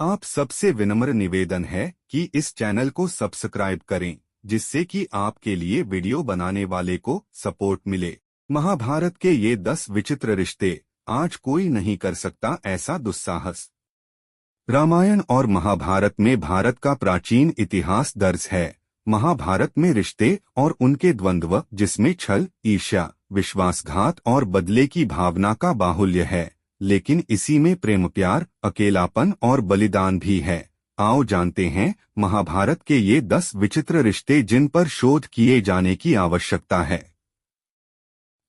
आप सबसे विनम्र निवेदन है कि इस चैनल को सब्सक्राइब करें, जिससे कि आपके लिए वीडियो बनाने वाले को सपोर्ट मिले। महाभारत के ये 10 विचित्र रिश्ते, आज कोई नहीं कर सकता ऐसा दुस्साहस। रामायण और महाभारत में भारत का प्राचीन इतिहास दर्ज है। महाभारत में रिश्ते और उनके द्वंद्व, जिसमें छल, ईर्ष्या, विश्वासघात और बदले की भावना का बाहुल्य है, लेकिन इसी में प्रेम, प्यार, अकेलापन और बलिदान भी है। आओ जानते हैं महाभारत के ये 10 विचित्र रिश्ते जिन पर शोध किए जाने की आवश्यकता है।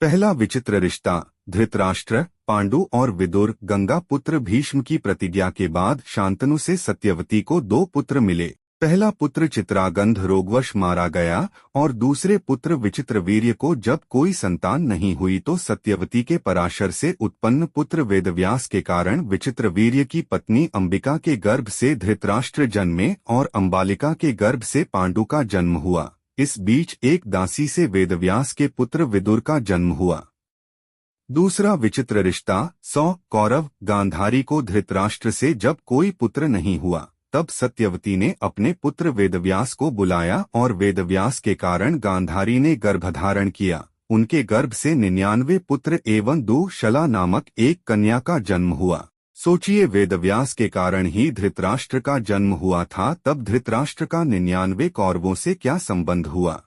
पहला विचित्र रिश्ता, धृतराष्ट्र, पांडु और विदुर। गंगा पुत्र भीष्म की प्रतिज्ञा के बाद शांतनु से सत्यवती को 2 पुत्र मिले। पहला पुत्र चित्रागंध रोगवश मारा गया और दूसरे पुत्र विचित्रवीर्य को जब कोई संतान नहीं हुई तो सत्यवती के पराशर से उत्पन्न पुत्र वेदव्यास के कारण विचित्रवीर्य की पत्नी अंबिका के गर्भ से धृतराष्ट्र जन्मे और अंबालिका के गर्भ से पांडु का जन्म हुआ। इस बीच एक दासी से वेदव्यास के पुत्र विदुर का जन्म हुआ। दूसरा विचित्र रिश्ता, 100 कौरव। गांधारी को धृतराष्ट्र से जब कोई पुत्र नहीं हुआ तब सत्यवती ने अपने पुत्र वेदव्यास को बुलाया और वेदव्यास के कारण गांधारी ने गर्भधारण किया। उनके गर्भ से 99 पुत्र एवं दुशला नामक एक कन्या का जन्म हुआ। सोचिए, वेदव्यास के कारण ही धृतराष्ट्र का जन्म हुआ था, तब धृतराष्ट्र का 99 कौरवों से क्या संबंध हुआ।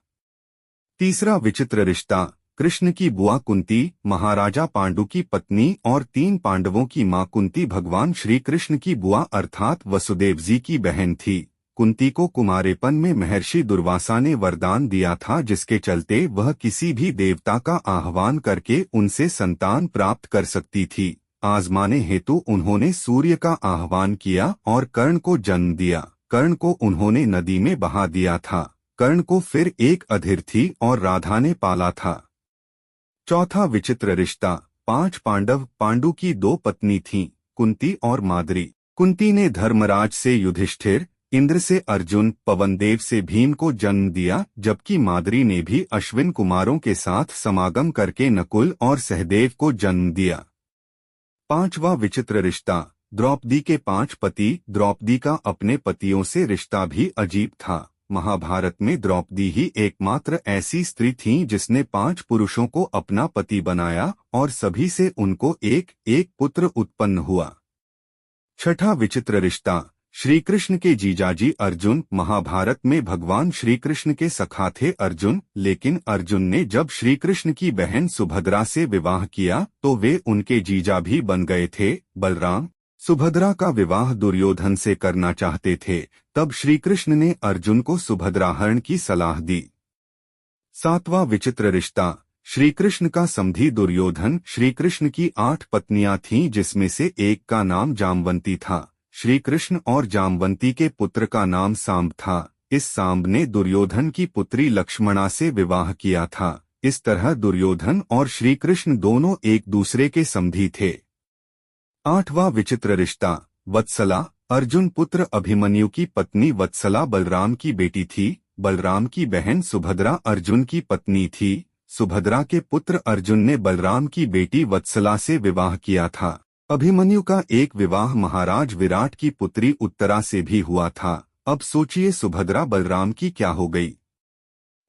तीसरा विचित्र रिश्ता, कृष्ण की बुआ कुंती, महाराजा पांडु की पत्नी और 3 पांडवों की मां कुंती भगवान श्री कृष्ण की बुआ अर्थात वसुदेव जी की बहन थी। कुंती को कुमारेपन में महर्षि दुर्वासा ने वरदान दिया था, जिसके चलते वह किसी भी देवता का आह्वान करके उनसे संतान प्राप्त कर सकती थी। आजमाने हेतु उन्होंने सूर्य का आह्वान किया और कर्ण को जन्म दिया। कर्ण को उन्होंने नदी में बहा दिया था। कर्ण को फिर एक अधीर थी और राधा ने पाला था। चौथा विचित्र रिश्ता, 5 पांडव। पांडु की 2 पत्नी थीं, कुंती और माद्री। कुंती ने धर्मराज से युधिष्ठिर, इंद्र से अर्जुन, पवनदेव से भीम को जन्म दिया, जबकि माद्री ने भी अश्विन कुमारों के साथ समागम करके नकुल और सहदेव को जन्म दिया। पांचवा विचित्र रिश्ता, द्रौपदी के 5 पति। द्रौपदी का अपने पतियों से रिश्ता भी अजीब था। महाभारत में द्रौपदी ही एकमात्र ऐसी स्त्री थी जिसने 5 पुरुषों को अपना पति बनाया और सभी से उनको एक एक पुत्र उत्पन्न हुआ। छठा विचित्र रिश्ता, श्री कृष्ण के जीजाजी अर्जुन। महाभारत में भगवान श्री कृष्ण के सखा थे अर्जुन, लेकिन अर्जुन ने जब श्री कृष्ण की बहन सुभद्रा से विवाह किया तो वे उनके जीजा भी बन गए थे। बलराम सुभद्रा का विवाह दुर्योधन से करना चाहते थे, तब श्री कृष्ण ने अर्जुन को सुभद्राहरण की सलाह दी। सातवां विचित्र रिश्ता, श्री कृष्ण का समधी दुर्योधन। श्री कृष्ण की 8 पत्नियां थीं, जिसमें से एक का नाम जामवंती था। श्री कृष्ण और जामवंती के पुत्र का नाम सांब था। इस सांब ने दुर्योधन की पुत्री लक्ष्मणा से विवाह किया था। इस तरह दुर्योधन और श्री कृष्ण दोनों एक दूसरे के समधी थे। आठवां विचित्र रिश्ता, वत्सला। अर्जुन पुत्र अभिमन्यु की पत्नी वत्सला बलराम की बेटी थी। बलराम की बहन सुभद्रा अर्जुन की पत्नी थी। सुभद्रा के पुत्र अर्जुन ने बलराम की बेटी वत्सला से विवाह किया था। अभिमन्यु का एक विवाह महाराज विराट की पुत्री उत्तरा से भी हुआ था। अब सोचिए सुभद्रा बलराम की क्या हो गई।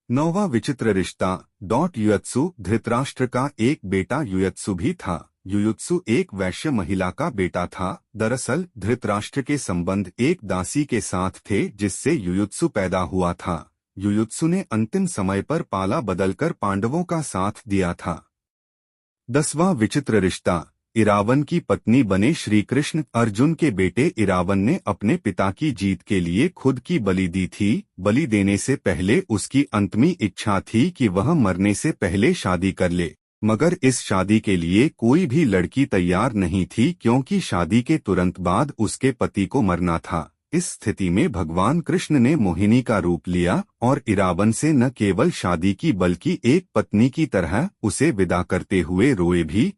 9वां विचित्र रिश्ता, युयुत्सु। धृतराष्ट्र का एक बेटा युयुत्सु भी था। युयुत्सु एक वैश्य महिला का बेटा था। दरअसल धृतराष्ट्र के संबंध एक दासी के साथ थे, जिससे युयुत्सु पैदा हुआ था। युयुत्सु ने अंतिम समय पर पाला बदलकर पांडवों का साथ दिया था। 10वां विचित्र रिश्ता, इरावन की पत्नी बने श्री कृष्ण। अर्जुन के बेटे इरावन ने अपने पिता की जीत के लिए खुद की बलि दी थी। बलि देने से पहले उसकी अंतमी इच्छा थी कि वह मरने से पहले शादी कर ले, मगर इस शादी के लिए कोई भी लड़की तैयार नहीं थी, क्योंकि शादी के तुरंत बाद उसके पति को मरना था। इस स्थिति में भगवान कृष्ण ने मोहिनी का रूप लिया और इरावन से न केवल शादी की बल्कि एक पत्नी की तरह उसे विदा करते हुए रोए भी।